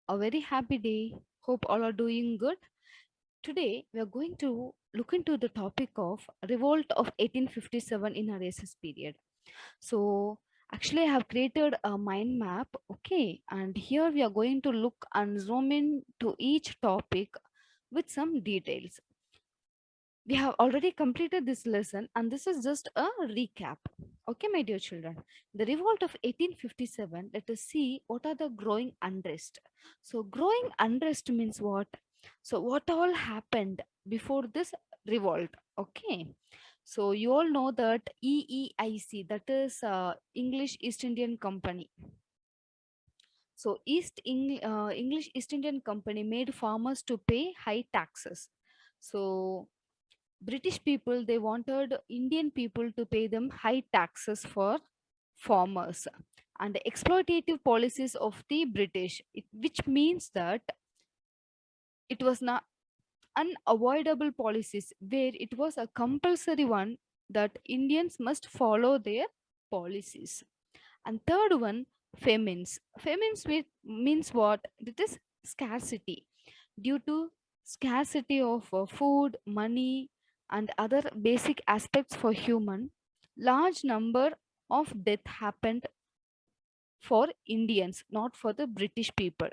A very happy day. Hope all are doing good. Today we are going to look into the topic of Revolt of 1857 in a racist period. So actually I have created a mind map, okay, and here we are going to look and zoom in to each topic with some details. We have already completed this lesson and this is just a recap. Okay, my dear children, the revolt of 1857, let us see what are the growing unrest. So growing unrest means what? So what all happened before this revolt? Okay, so you all know that EEIC, that is English East Indian Company. So English East Indian Company made farmers to pay high taxes. So British people, they wanted Indian people to pay them high taxes for farmers, and the exploitative policies of the British, which means that it was not unavoidable policies where it was a compulsory one that Indians must follow their policies. And third one, famines. Famines means what? It is scarcity. Due to scarcity of food, money, and other basic aspects for human, large number of death happened for Indians, not for the British people,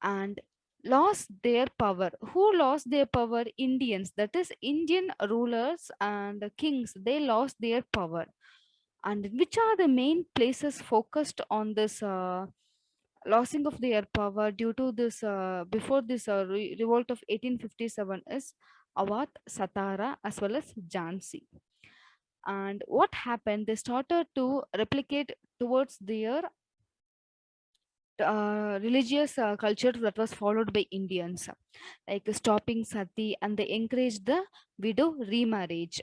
and lost their power. Who lost their power? Indians. That is, Indian rulers and kings. They lost their power. And which are the main places focused on this losing of their power due to this before this revolt of 1857 is Awadh, Satara, as well as Jhansi. And what happened? They started to replicate towards their religious culture that was followed by Indians, like stopping sati, and they encouraged the widow remarriage.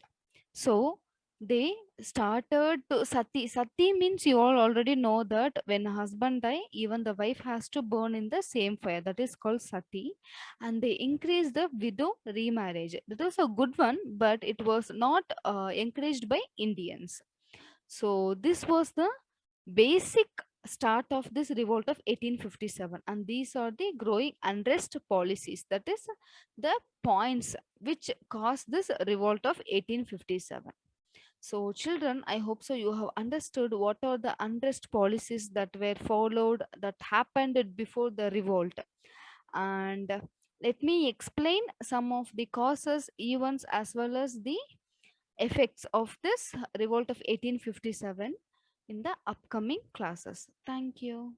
So they started to sati. Sati means you all already know that when a husband die, even the wife has to burn in the same fire. That is called sati, and they increased the widow remarriage. That was a good one, but it was not encouraged by Indians. So this was the basic start of this revolt of 1857, and these are the growing unrest policies. That is the points which caused this revolt of 1857. So children, I hope so you have understood what are the unrest policies that were followed, that happened before the revolt. And let me explain some of the causes, events, as well as the effects of this revolt of 1857 in the upcoming classes. Thank you.